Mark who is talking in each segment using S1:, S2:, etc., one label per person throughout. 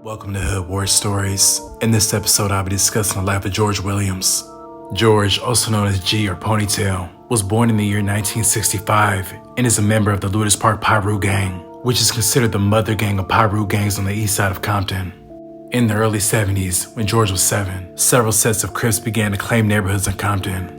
S1: Welcome to Hood War Stories. In this episode, I'll be discussing the life of George Williams. George, also known as G or Ponytail, was born in the year 1965 and is a member of the Ludus Park Piru gang, which is considered the mother gang of Piru gangs on the east side of Compton. In the early 70s, when George was 7, several sets of Crips began to claim neighborhoods in Compton.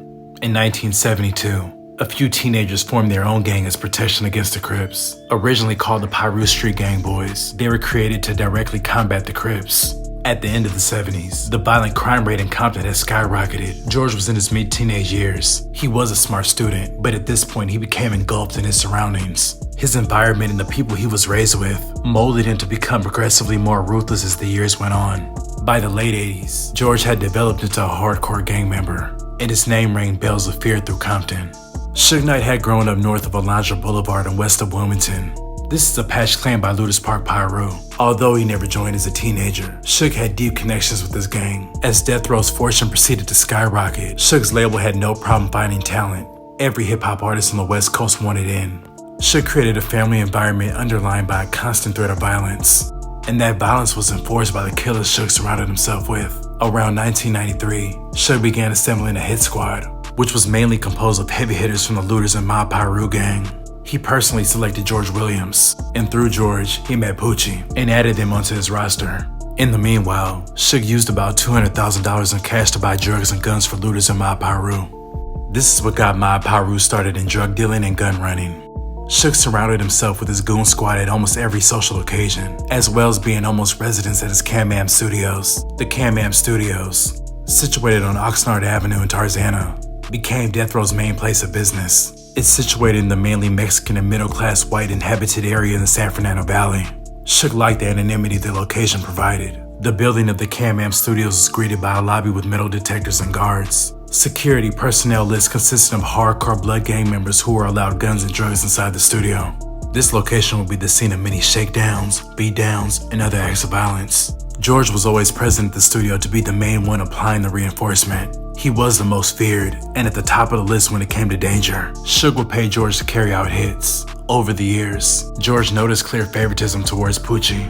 S1: In 1972, a few teenagers formed their own gang as protection against the Crips. Originally called the Pirus Street Gang Boys, they were created to directly combat the Crips. At the end of the 70s, the violent crime rate in Compton had skyrocketed. George was in his mid-teenage years. He was a smart student, but at this point he became engulfed in his surroundings. His environment and the people he was raised with molded him to become progressively more ruthless as the years went on. By the late 80s, George had developed into a hardcore gang member, and his name rang bells of fear through Compton. Suge Knight had grown up north of Alondra Boulevard and west of Wilmington. This is a patch claimed by Ludus Park Piru. Although he never joined as a teenager, Suge had deep connections with this gang. As Death Row's fortune proceeded to skyrocket, Suge's label had no problem finding talent. Every hip-hop artist on the West Coast wanted in. Suge created a family environment underlined by a constant threat of violence. And that violence was enforced by the killers Suge surrounded himself with. Around 1993, Suge began assembling a hit squad, which was mainly composed of heavy hitters from the Looters and Mob Piru gang. He personally selected George Williams, and through George, he met Poochie and added them onto his roster. In the meanwhile, Suge used about $200,000 in cash to buy drugs and guns for Looters and Mob Piru. This is what got Mob Piru started in drug dealing and gun running. Suge surrounded himself with his goon squad at almost every social occasion, as well as being almost residents at his Cam-Am Studios. The Cam-Am Studios, situated on Oxnard Avenue in Tarzana, became Death Row's main place of business. It's situated in the mainly Mexican and middle-class white inhabited area in the San Fernando Valley. Suge liked the anonymity the location provided. The building of the Cam-Am Studios was greeted by a lobby with metal detectors and guards. Security personnel list consisted of hardcore blood gang members who were allowed guns and drugs inside the studio. This location would be the scene of many shakedowns, beatdowns, and other acts of violence. George was always present at the studio to be the main one applying the reinforcement. He was the most feared, and at the top of the list when it came to danger. Suge would pay George to carry out hits. Over the years, George noticed clear favoritism towards Poochie,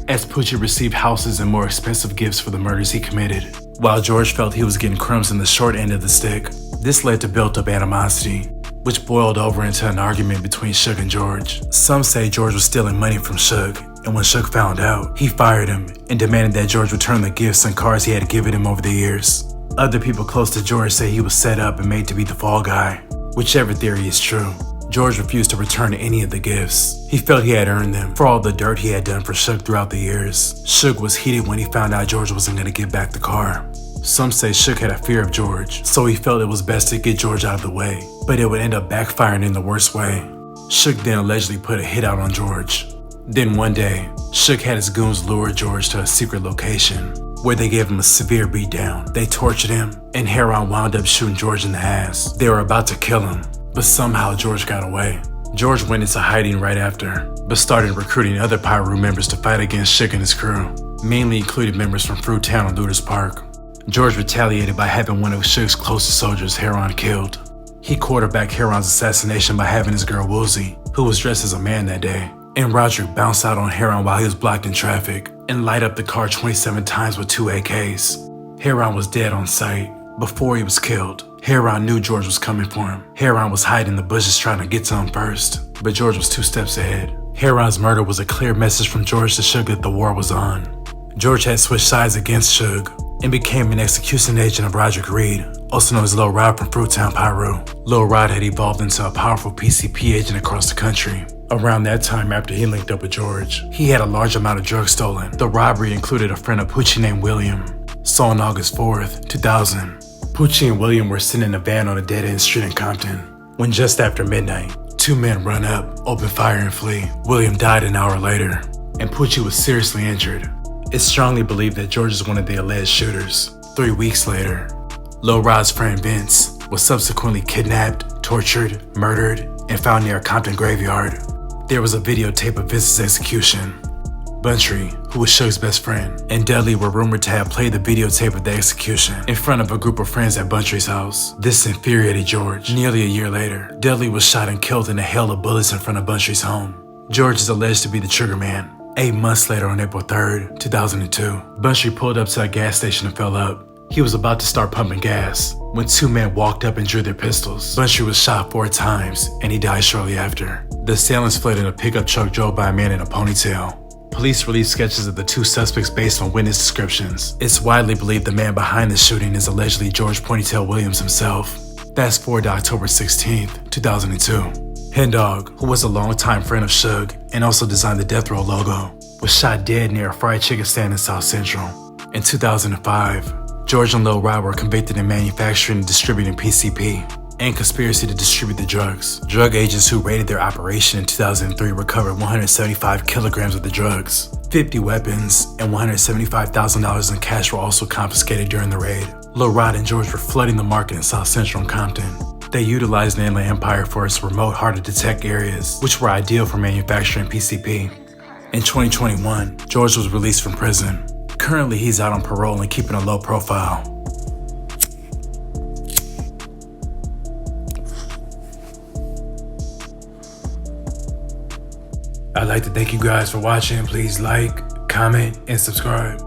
S1: as Poochie received houses and more expensive gifts for the murders he committed, while George felt he was getting crumbs in the short end of the stick. This led to built-up animosity, which boiled over into an argument between Suge and George. Some say George was stealing money from Suge, and when Suge found out, he fired him and demanded that George return the gifts and cars he had given him over the years. Other people close to George say he was set up and made to be the fall guy. Whichever theory is true, George refused to return any of the gifts. He felt he had earned them for all the dirt he had done for Suge throughout the years. Suge was heated when he found out George wasn't going to give back the car. Some say Suge had a fear of George, so he felt it was best to get George out of the way, but it would end up backfiring in the worst way. Suge then allegedly put a hit out on George. Then one day, Suge had his goons lure George to a secret location, where they gave him a severe beatdown. They tortured him, and Heron wound up shooting George in the ass. They were about to kill him, but somehow George got away. George went into hiding right after, but started recruiting other Piru members to fight against Suge and his crew, mainly included members from Fruittown and Ludus Park. George retaliated by having one of Suge's closest soldiers, Heron, killed. He quarterbacked Heron's assassination by having his girl Woozy, who was dressed as a man that day, and Roderick bounced out on Heron while he was blocked in traffic and light up the car 27 times with 2 AKs. Heron was dead on sight. Before he was killed, Heron knew George was coming for him. Heron was hiding in the bushes trying to get to him first, but George was 2 steps ahead. Heron's murder was a clear message from George to Suge that the war was on. George had switched sides against Suge and became an execution agent of Roderick Reed, also known as Lil Rod from Fruittown Piru. Lil Rod had evolved into a powerful PCP agent across the country. Around that time after he linked up with George, he had a large amount of drugs stolen. The robbery included a friend of Poochie named William. So on August 4th, 2000, Poochie and William were sitting in a van on a dead-end street in Compton, when just after midnight, 2 men run up, open fire and flee. William died an hour later, and Poochie was seriously injured. It's strongly believed that George is one of the alleged shooters. 3 weeks later, Lil Rod's friend Vince was subsequently kidnapped, tortured, murdered, and found near a Compton graveyard. There was a videotape of Vince's execution. Buntry, who was Suge's best friend, and Dudley were rumored to have played the videotape of the execution in front of a group of friends at Buntry's house. This infuriated George. Nearly a year later, Dudley was shot and killed in a hail of bullets in front of Buntry's home. George is alleged to be the trigger man, 8 months later, on April 3rd, 2002, Bunstreet pulled up to a gas station and fell up. He was about to start pumping gas when 2 men walked up and drew their pistols. Bunstreet was shot 4 times and he died shortly after. The assailants fled in a pickup truck drove by a man in a ponytail. Police released sketches of the 2 suspects based on witness descriptions. It's widely believed the man behind the shooting is allegedly George Ponytail Williams himself. Fast forward to October 16th, 2002. Hen Dog, who was a longtime friend of Suge and also designed the Death Row logo, was shot dead near a fried chicken stand in South Central. In 2005, George and Lil Rod were convicted in manufacturing and distributing PCP and conspiracy to distribute the drugs. Drug agents who raided their operation in 2003 recovered 175 kilograms of the drugs. 50 weapons and $175,000 in cash were also confiscated during the raid. Lil Rod and George were flooding the market in South Central and Compton. They utilized the Inland Empire for its remote, hard-to-detect areas, which were ideal for manufacturing PCP. In 2021, George was released from prison. Currently, he's out on parole and keeping a low profile. I'd like to thank you guys for watching. Please like, comment, and subscribe.